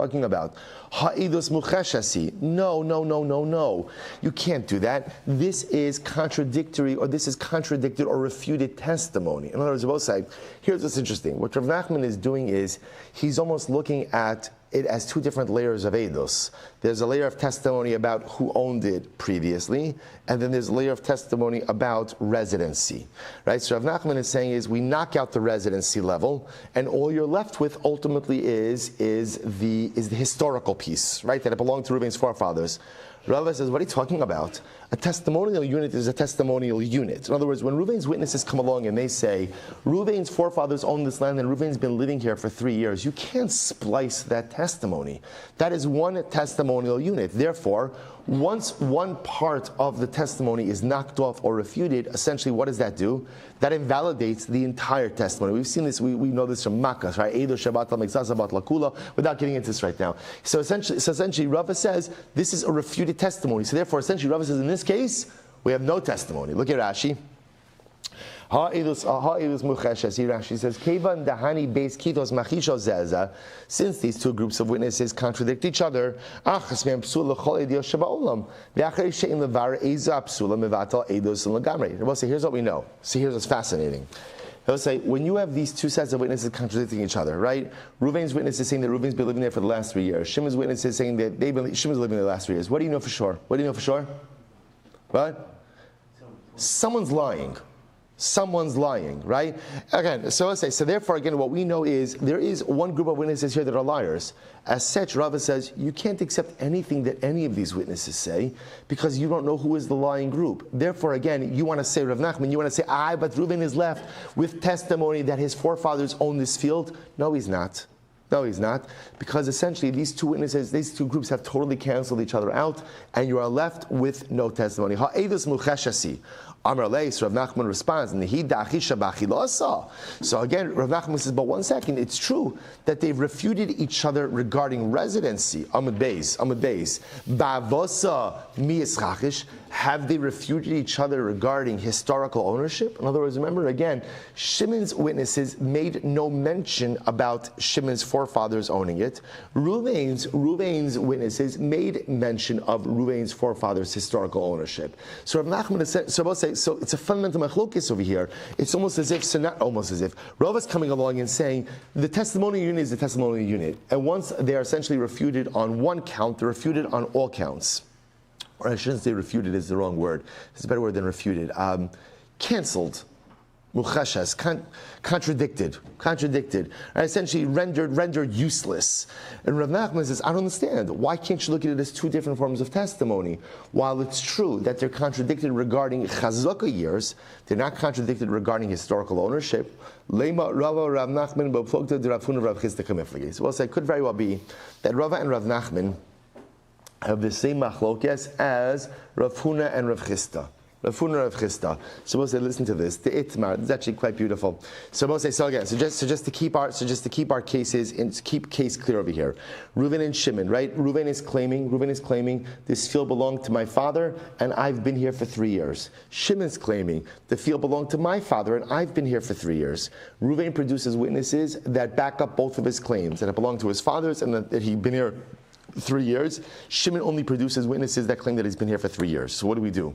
mucheshasi. No. You can't do that. This is contradictory, or this is contradicted or refuted testimony. In other words, both sides. Here's what's interesting. What Rav Nachman is doing is, he's almost looking at it as two different layers of eidos. There's a layer of testimony about who owned it previously, and then there's a layer of testimony about residency. Right? So Rav Nachman is saying is, we knock out the residency level, and all you're left with ultimately is the historical piece, right? That it belonged to Reuven's forefathers. Rava says, what are you talking about? A testimonial unit is a testimonial unit. In other words, when Reuven's witnesses come along and they say, Reuven's forefathers own this land and Reuven's been living here for 3 years, you can't splice that testimony. That is one testimonial unit. Therefore, once one part of the testimony is knocked off or refuted, essentially what does that do? That invalidates the entire testimony. We've seen this, we know this from Makkah, right? Eido Shabbat Lameksasabat Lakula, without getting into this right now. So essentially, Rava says, this is a refuted testimony. So therefore, essentially, Rava says, in this case, we have no testimony. Look at Rashi. Rashi says, Kevan dahani beis kitos machisho zeza. Since these two groups of witnesses contradict each other, we'll say, here's what we know. See, here's what's fascinating. He'll say, when you have these two sets of witnesses contradicting each other, right? Reuven's witness is saying that Reuven's been living there for the last 3 years. Shimon's witness is saying that Shimon's living there the last 3 years. What do you know for sure? What? Someone's lying, right? Again, so let's say, so therefore, again, what we know is there is one group of witnesses here that are liars. As such, Rava says, you can't accept anything that any of these witnesses say because you don't know who is the lying group. Therefore, again, you want to say, Rav Nachman, you want to say, but Reuven is left with testimony that his forefathers own this field. No, he's not. Because essentially these two witnesses, these two groups have totally canceled each other out, and you are left with no testimony. Ha'edus mucheshasi. Amar Leis, Rav Nachman responds, so again, Rav Nachman says, but 1 second, it's true that they've refuted each other regarding residency. Amud Beis. Bavosa miyischachish. Have they refuted each other regarding historical ownership? In other words, remember again, Shimon's witnesses made no mention about Shimon's forefathers owning it. Reuven's witnesses made mention of Reuven's forefathers' historical ownership. So Rav Nachman said, so it's a fundamental machlokes over here. It's almost as if, Rav is coming along and saying the testimonial unit is the testimonial unit, and once they are essentially refuted on one count, they're refuted on all counts. Or I shouldn't say refuted is the wrong word. It's a better word than refuted. Cancelled. Muchashes, contradicted, essentially rendered useless. And Rav Nachman says, I don't understand. Why can't you look at it as two different forms of testimony? While it's true that they're contradicted regarding chazaka years, they're not contradicted regarding historical ownership. Lema Rava Rav Nachman b'plogta de Rav Huna Rav Chisda kamiflagi. So we'll say it could very well be that Rava and Rav Nachman have the same machlokes as Rav Huna and Rav Chisda. Rav Huna and Rav Chisda. So we'll say, listen to this. The Itmar. This is actually quite beautiful. So we'll say, so again, just to keep our cases and to keep case clear over here. Reuven and Shimon, right? Reuven is claiming this field belonged to my father, and I've been here for 3 years. Shimon's claiming the field belonged to my father, and I've been here for 3 years. Reuven produces witnesses that back up both of his claims, that it belonged to his fathers and that he'd been here 3 years. Shimon only produces witnesses that claim that he's been here for 3 years. So what do?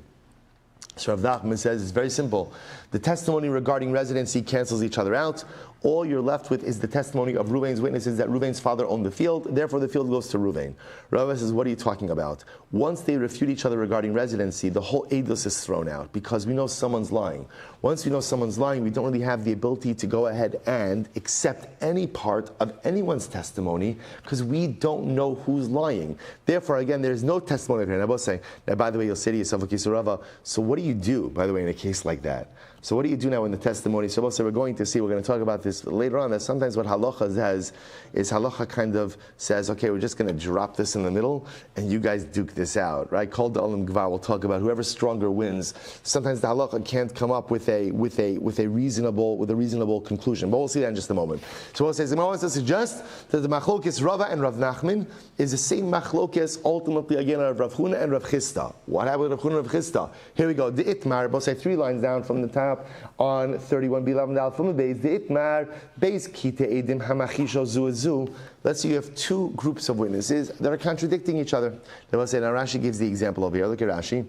So Rav Nachman says it's very simple. The testimony regarding residency cancels each other out. All you're left with is the testimony of Reuven's witnesses that Reuven's father owned the field, therefore the field goes to Reuven. Rav says, what are you talking about? Once they refute each other regarding residency, the whole edus is thrown out because we know someone's lying. Once we know someone's lying, we don't really have the ability to go ahead and accept any part of anyone's testimony because we don't know who's lying. Therefore, again, there's no testimony here. And I will say, now by the way, you'll say to yourself, okay, so Rava, so what do you do, by the way, in a case like that? So what do you do now in the testimony? So we're going to talk about this later on, that sometimes what halacha says is halacha kind of says, okay, we're just going to drop this in the middle and you guys duke this out, right? Kol da'olam gvar, we'll talk about whoever stronger wins. Sometimes the halacha can't come up with a reasonable conclusion, but we'll see that in just a moment. So we'll say, Zimah wants to suggest that the machlokes Rava and Rav Nachman is the same machlokes ultimately again of Rav Huna and Rav Chisda. What happened with Rav Huna and Rav Chisda? Here we go. The Itmar, we'll say 3 lines down from the top on 31 Bilav Dal from the base. The Itmar, base Kite Edim Hamachisho Zuazu. Let's say you have 2 groups of witnesses that are contradicting each other. Then we'll say, now Rashi gives the example over here. Look at Rashi.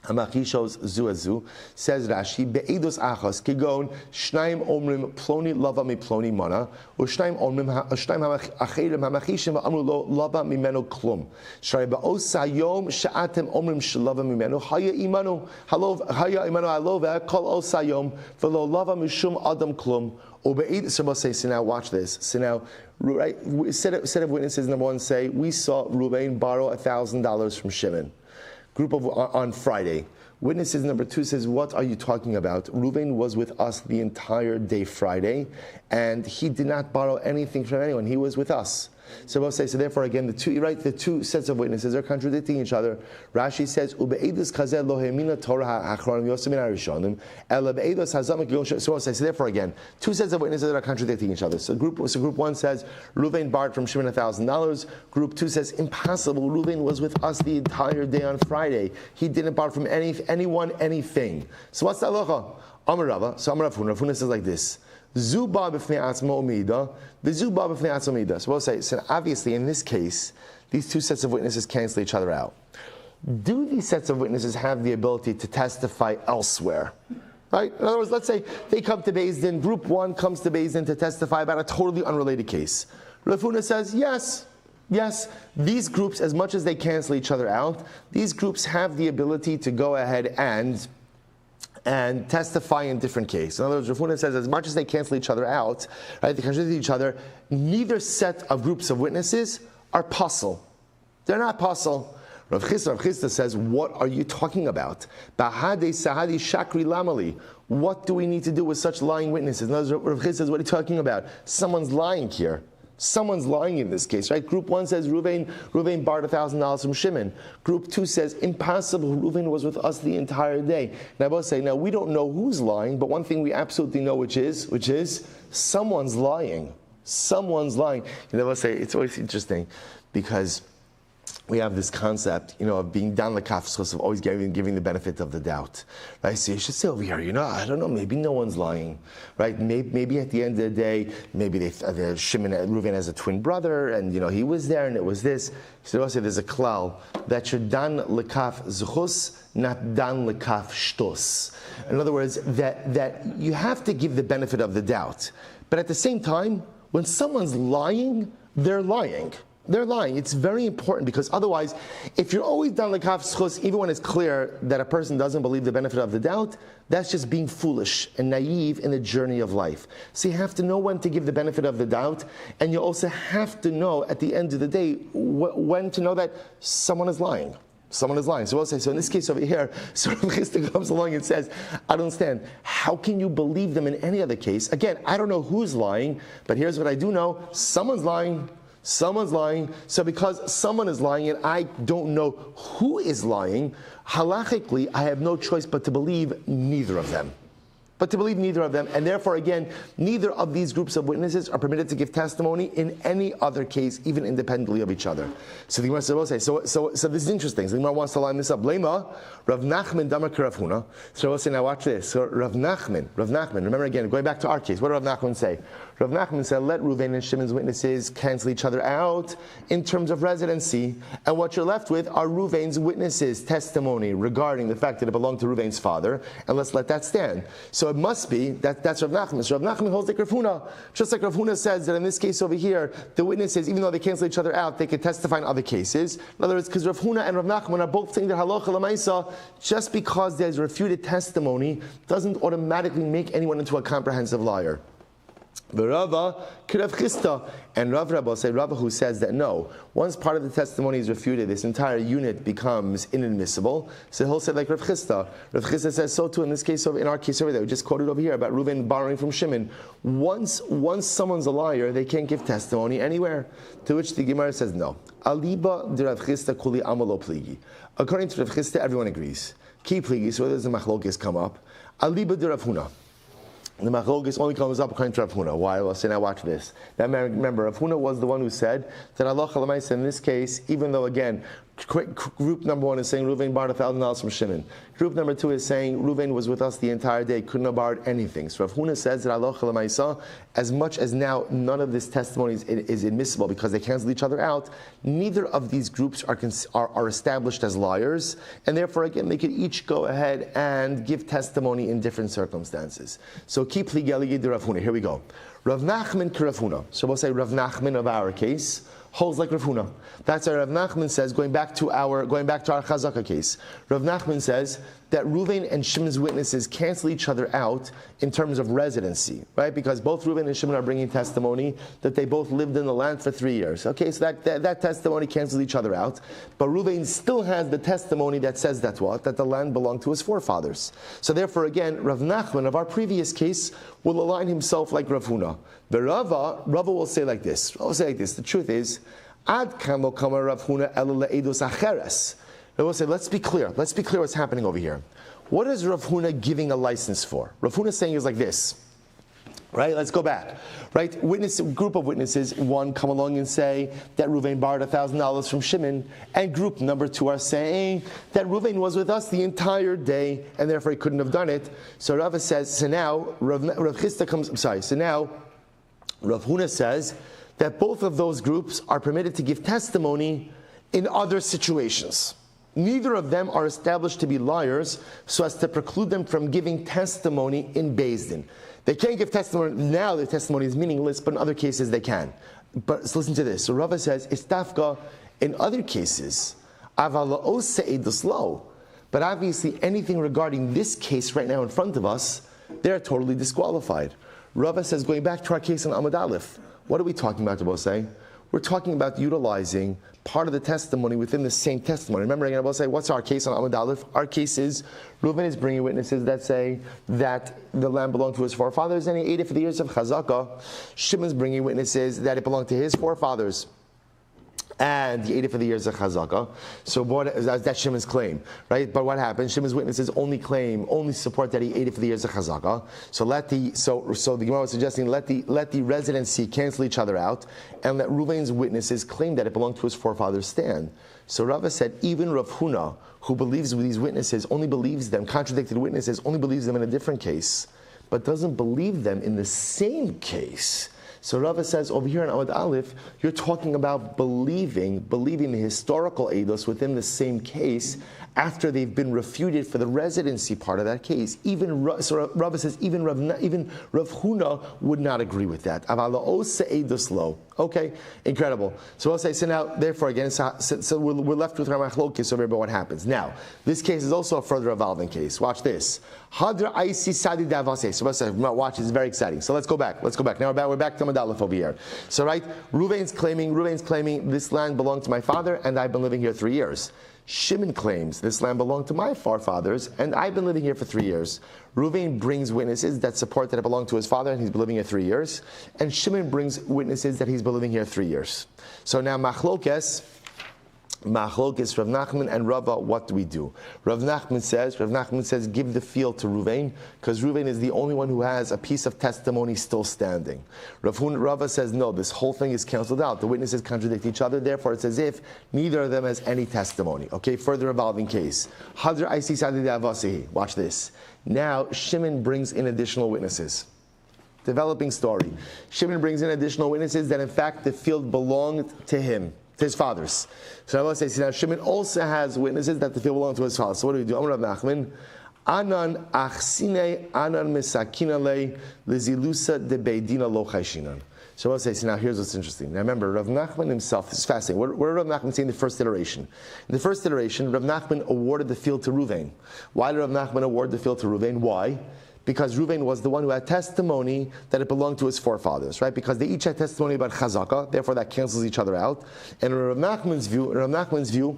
Hamachishos zuazu, says Rashi, be'edos achas, kigon, shnaim omrim ploni lava mi ploni mana, or shnaim acherim hamachishim amru lo lava mimeno klum. Shray ba'os sayom sha'atem omrim shalava mimeno, haya imanu alova, kol os sayom, velo lava mishum adam klum. So we'll say, so now watch this. So now, right, set of witnesses, number 1 say, we saw Reuven borrow $1,000 from Shimon. Group of on Friday. Witnesses number 2 says, what are you talking about? Reuven was with us the entire day Friday, and he did not borrow anything from anyone. He was with us. So we'll say, so therefore again, the 2 sets of witnesses are contradicting each other. Rashi says, Ube'edus kazeh lo hemina Torah ha'achronim yosim min harishonim, ela be'edus hazamak yosha. So we'll say, so therefore again, 2 sets of witnesses that are contradicting each other. So group 1 says, Reuven borrowed from Shimon $1,000. Group 2 says, impossible. Reuven was with us the entire day on Friday. He didn't borrow from anyone anything. So what's the halacha? Amar Rava. So Amar Rav Huna. Rav Huna says like this. Zuba b'fnei atzmo omida, v'zuba b'fnei atzmo omida. So we'll say, so obviously in this case, these 2 sets of witnesses cancel each other out. Do these sets of witnesses have the ability to testify elsewhere? Right? In other words, let's say they come to Beis Din, group 1 comes to Beis Din to testify about a totally unrelated case. Rav Huna says, yes, these groups, as much as they cancel each other out, these groups have the ability to go ahead and testify in different cases. In other words, Rav Huna says, as much as they cancel each other out, right, they contradict each other, neither set of groups of witnesses are puzzle. They're not puzzle. Rav Chisda says, what are you talking about? Bahade sahadi shakri lamali. What do we need to do with such lying witnesses? In other words, Rav Chisda says, what are you talking about? Someone's lying here. Someone's lying in this case, right? Group 1 says Reuven borrowed $1,000 from Shimon. Group 2 says impossible. Reuven was with us the entire day. And I will say, now we don't know who's lying, but one thing we absolutely know, which is someone's lying. Someone's lying. And I will say, it's always interesting because we have this concept, of being dan lekaf, of always giving the benefit of the doubt. Right? So you should say over here, I don't know, maybe no one's lying, right? Maybe at the end of the day, maybe Shimon Reuven has a twin brother, and he was there, and it was this. So also there's a klal that you're dan lekaf zchus, not dan lekaf shtos. In other words, that you have to give the benefit of the doubt, but at the same time, when someone's lying, they're lying. They're lying. It's very important because otherwise, if you're always done like half schus, even when it's clear that a person doesn't believe the benefit of the doubt, that's just being foolish and naive in the journey of life. So you have to know when to give the benefit of the doubt, and you also have to know at the end of the day when to know that someone is lying. Someone is lying. So we'll say, so in this case over here, so Rav Chisda comes along and says, I don't understand. How can you believe them in any other case? Again, I don't know who's lying, but here's what I do know. Someone's lying. Someone's lying. So because someone is lying and I don't know who is lying, halachically, I have no choice but to believe neither of them. And therefore, again, neither of these groups of witnesses are permitted to give testimony in any other case, even independently of each other. So the Gemara will say, so this is interesting. So the Gemara wants to line this up. Lema, Rav Nachman Damar Rav Huna. So we'll say, now watch this. So Rav Nachman, remember again, going back to our case, what did Rav Nachman say? Rav Nachman said, let Reuven and Shimon's witnesses cancel each other out in terms of residency, and what you're left with are Reuven's witnesses' testimony regarding the fact that it belonged to Reuven's father, and let's let that stand. So it must be that's Rav Nachman. So Rav Nachman holds like Rav Huna. Just like Rav Huna says that in this case over here, the witnesses, even though they cancel each other out, they could testify in other cases. In other words, because Rav Huna and Rav Nachman are both saying that halacha l'maisa, just because there's refuted testimony doesn't automatically make anyone into a comprehensive liar. The Rava Rav Chisda and Rav Rabba say Rava who says that no, once part of the testimony is refuted, this entire unit becomes inadmissible. So he'll say like Rav Chisda. Rav Chisda says so too in this case, in our case over there, we just quoted over here about Reuven borrowing from Shimon. Once someone's a liar, they can't give testimony anywhere. To which the Gemara says no. Aliba de Rav Chisda kuli amalo pligi. According to Rav Chisda, everyone agrees. Ki pligi, so where does the machlokes come up? Aliba de Rav Huna. The machlokes only comes up according to Rav Huna. Why? I'll say now watch this. Now remember, Rav Huna was the one who said that halacha l'maisa in this case, even though again, group number one is saying Reuven borrowed $1,000 from Shimon. Group number two is saying Reuven was with us the entire day, couldn't have borrowed anything. So Rav Huna says that halacha l'maisa, as much as now none of this testimony is admissible because they cancel each other out, neither of these groups are established as liars, and therefore again they could each go ahead and give testimony in different circumstances. So keep ligeli de Rav Huna. Here we go. Rav Nachman to Rav Huna. So we'll say Rav Nachman of our case holds like Rav Huna. That's why Rav Nachman says, going back to our Chazaka case, Rav Nachman says that Reuven and Shimon's witnesses cancel each other out in terms of residency, right? Because both Reuven and Shimon are bringing testimony that they both lived in the land for 3 years. Okay, so that testimony cancels each other out, but Reuven still has the testimony that says that the land belonged to his forefathers. So therefore, again, Rav Nachman of our previous case will align himself like Rav Huna. The Rava will say like this. The truth is, Ad kamo kama Rav Huna ela le'edus acheres. They will say, let's be clear what's happening over here. What is Rav Huna giving a license for? Rav Huna saying is like this, right? Let's go back, right? Group of witnesses, one come along and say that Reuven borrowed $1,000 from Shimon, and group number two are saying that Reuven was with us the entire day, and therefore he couldn't have done it. So Rava says, so now Rav Huna says that both of those groups are permitted to give testimony in other situations. Neither of them are established to be liars so as to preclude them from giving testimony in Beis Din. They can't give testimony now, their testimony is meaningless, but in other cases they can. But so listen to this. So Rava says, Istafka, in other cases, Avala se'edus lo. But obviously anything regarding this case right now in front of us, they're totally disqualified. Rava says, going back to our case on Amud Aleph, what are we talking about, Rabbi say? We're talking about utilizing part of the testimony within the same testimony. Remember, again, I will say, what's our case on Amud Aleph? Our case is, Reuven is bringing witnesses that say that the land belonged to his forefathers and he ate it for the years of Chazakah. Shimon's bringing witnesses that it belonged to his forefathers and he ate it for the years of Chazakah. So that's Shimon's claim, right? But what happens? Shimon's witnesses only support that he ate it for the years of Chazakah. So the Gemara was suggesting let the residency cancel each other out, and let Reuven's witnesses claim that it belonged to his forefathers stand. So Rava said even Rav Huna, who believes with these witnesses, only believes them, contradicted witnesses, only believes them in a different case, but doesn't believe them in the same case. So Rava says over here in Amud Aleph, you're talking about believing the historical eidos within the same case after they've been refuted for the residency part of that case. So Rava says even Rav Huna would not agree with that. Okay, incredible. So I'll say, so now, therefore, again, so we're left with Ramachlokis over about what happens. Now, this case is also a further evolving case. Watch this. Hadra Aisi Sadi Davase. So watch, it's very exciting. So let's go back. Now we're back to Madalef over here. So right, Reuven's claiming this land belonged to my father, and I've been living here 3 years. Shimon claims this land belonged to my forefathers, and I've been living here for 3 years. Reuven brings witnesses that support that it belonged to his father, and he's been living here 3 years. And Shimon brings witnesses that he's been living here 3 years. So now Machlokes, Rav Nachman and Rava, what do we do? Rav Nachman says, give the field to Reuven, because Reuven is the only one who has a piece of testimony still standing. Rava says, no, this whole thing is canceled out. The witnesses contradict each other, therefore it's as if neither of them has any testimony. Okay, further evolving case. Watch this. Now, Shimon brings in additional witnesses. Developing story. Shimon brings in additional witnesses that in fact the field belonged to him, to his fathers. So I will say, now Shimon also has witnesses that the field belonged to his father. So what do we do? Amar Rav Nachman, Anan achsine anan misakinale lezilusa de beidina lo chayshinan. So I will say, now here's what's interesting. Now remember, Rav Nachman himself, this is fascinating. What did Rav Nachman say in the first iteration? In the first iteration, Rav Nachman awarded the field to Reuven. Why did Rav Nachman award the field to Reuven? Why? Because Reuven was the one who had testimony that it belonged to his forefathers, right? Because they each had testimony about chazaka, therefore that cancels each other out. And in Rav Nachman's view,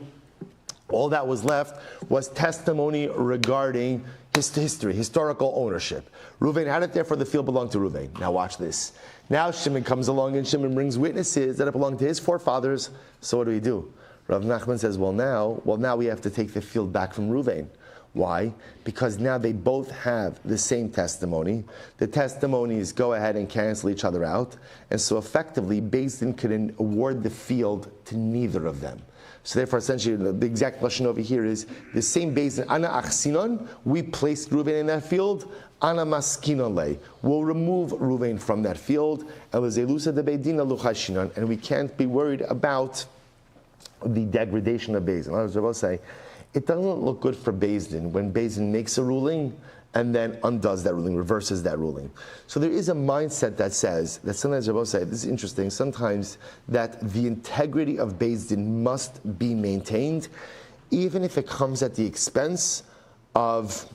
all that was left was testimony regarding history, historical ownership. Reuven had it, therefore the field belonged to Reuven. Now watch this. Now Shimon comes along and Shimon brings witnesses that it belonged to his forefathers. So what do? Rav Nachman says, well now we have to take the field back from Reuven. Why? Because now they both have the same testimony. The testimonies go ahead and cancel each other out. And so effectively, Beis Din could award the field to neither of them. So therefore, essentially, the exact question over here is the same Beis Din. Ana achsinon, we placed Reuven in that field. Ana maskinon lei. We'll remove Reuven from that field. And we can't be worried about the degradation of Beis Din. I will say, it doesn't look good for Beis Din when Beis Din makes a ruling and then undoes that ruling, reverses that ruling. So there is a mindset that says, that sometimes Rabbi say, this is interesting, sometimes that the integrity of Beis Din must be maintained, even if it comes at the expense of,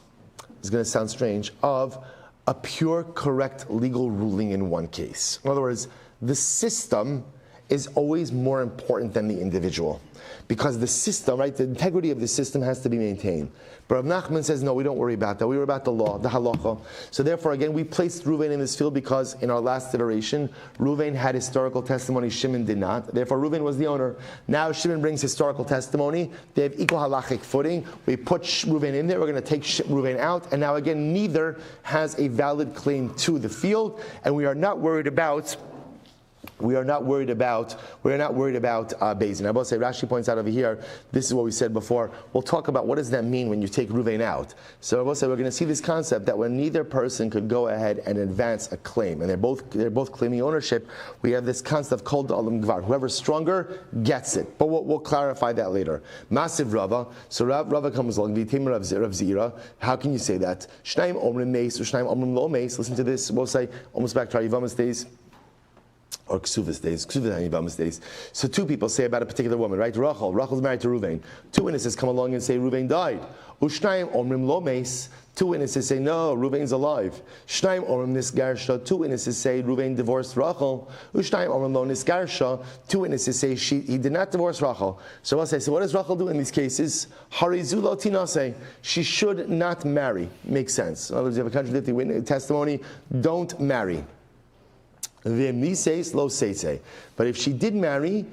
it's going to sound strange, of a pure, correct legal ruling in one case. In other words, the system is always more important than the individual. Because the system, right, the integrity of the system has to be maintained. But Rav Nachman says, no, we don't worry about that. We worry about the law, the halacha. So therefore, again, we placed Reuven in this field because in our last iteration, Reuven had historical testimony, Shimon did not. Therefore, Reuven was the owner. Now Shimon brings historical testimony. They have equal halachic footing. We put Reuven in there. We're going to take Reuven out. And now again, neither has a valid claim to the field. And we are not worried about Beis Din. I will say, Rashi points out over here, this is what we said before. We'll talk about what does that mean when you take Reuven out. So I will say we're going to see this concept that when neither person could go ahead and advance a claim, and they're both claiming ownership, we have this concept called Alam Gvar. Whoever's stronger gets it. But we'll clarify that later. Massive Rava. So Rava comes along. V'timer Rav Zira. How can you say that? Shnaim Omrim Meis, Shnaim Omrim Lo Meis. Listen to this. We'll say almost back to our Yevamos days. Or Ksuvas days, days. So two people say about a particular woman, right? Rachel's married to Reuven. Two witnesses come along and say Reuven died. Ushnayim omrim lo meis. Two witnesses say no, Reuven's alive. Shnayim omrim nisgarsha. Two witnesses say Reuven divorced Rachel. Ushnayim omrim lo nisgarsha. Two witnesses say he did not divorce Rachel. So I'll say, so what does Rachel do in these cases? Harizu lo tinase. She should not marry. Makes sense. In other words, you have a contradictory testimony. Don't marry. But if she did marry,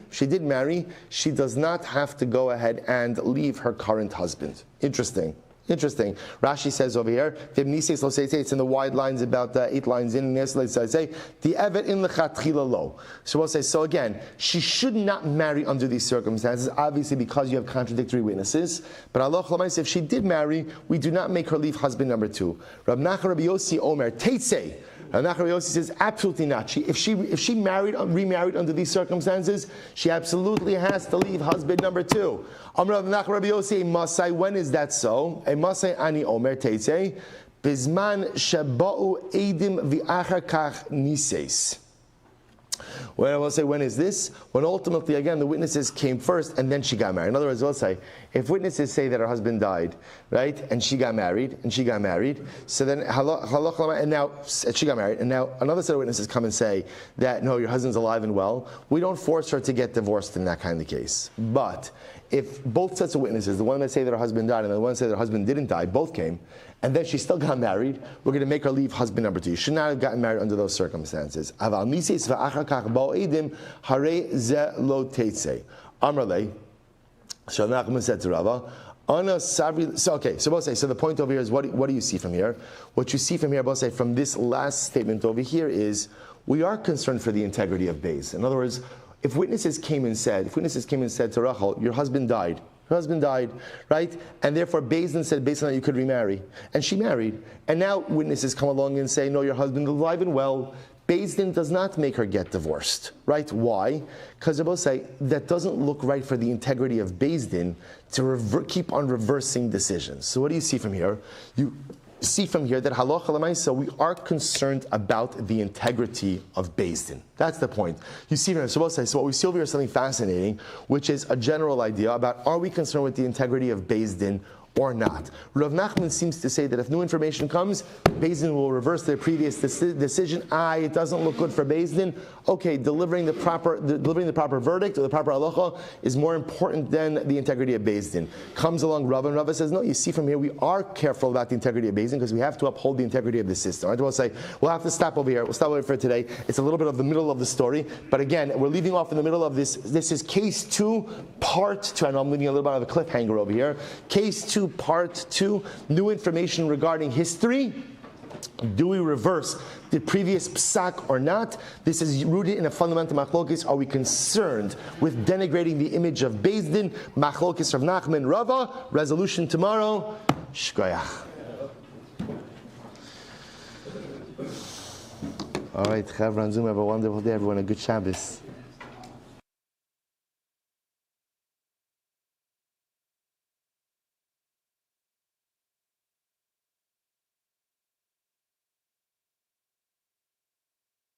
she does not have to go ahead and leave her current husband. Interesting. Rashi says over here, it's in the wide lines, about 8 lines in. The evet in lechatchila lo. So we'll say, so again, she should not marry under these circumstances, obviously because you have contradictory witnesses. But Allah, if she did marry, we do not make her leave husband number 2. Rabbi Yossi Omer Teitzei. Rabbi Yossi says absolutely not. If she remarried under these circumstances, she absolutely has to leave husband number 2. Rabbi Yossi Masai. When is that so? A Masai ani Omer Teitzei Bizman Shabau Edim V'achar Kach Nises. When I will say, when is this? When ultimately, again, the witnesses came first and then she got married. In other words, we'll say, if witnesses say that her husband died, right, and she got married, so then, and now she got married, and now another set of witnesses come and say that, no, your husband's alive and well, we don't force her to get divorced in that kind of case. But if both sets of witnesses, the one that say that her husband died and the one that say that her husband didn't die, both came, and then she still got married, we're going to make her leave husband number 2. You should not have gotten married under those circumstances. Amrle, so Nachman said to Rava, so both say, so the point over here is, what do you see from here? What you see from here, both say, from this last statement over here is, we are concerned for the integrity of Beis. In other words, if witnesses came and said to Rachel, your husband died, right? And therefore Beis Din said, based on that you could remarry. And she married. And now witnesses come along and say, no, your husband is alive and well. Beis Din does not make her get divorced, right? Why? Because they both say that doesn't look right for the integrity of Beis Din to keep on reversing decisions. So what do you see from here? You see from here that halacha l'maisa, we are concerned about the integrity of Beis Din. That's the point. You see from here, so what we see over here is something fascinating, which is a general idea about, are we concerned with the integrity of Beis Din or not? Rav Nachman seems to say that if new information comes, Beis Din will reverse their previous decision. It doesn't look good for Beis Din. Okay, delivering the proper verdict or the proper halacha is more important than the integrity of Beis Din. Comes along Rav, and Rav says, no, you see from here, we are careful about the integrity of Beis Din because we have to uphold the integrity of the system. Right? We'll say, we'll have to stop over here. We'll stop over here for today. It's a little bit of the middle of the story, but again, we're leaving off in the middle of this. This is case 2, part 2. I know I'm leaving a little bit of a cliffhanger over here. Case 2, part 2, new information regarding history. Do we reverse the previous psak or not? This is rooted in a fundamental machlokes. Are we concerned with denigrating the image of Beis Din? Machlokes Rav Nachman Rava. Resolution tomorrow. Shkoyach. All right, Chavran Zoom, have a wonderful day. Everyone, a good Shabbos.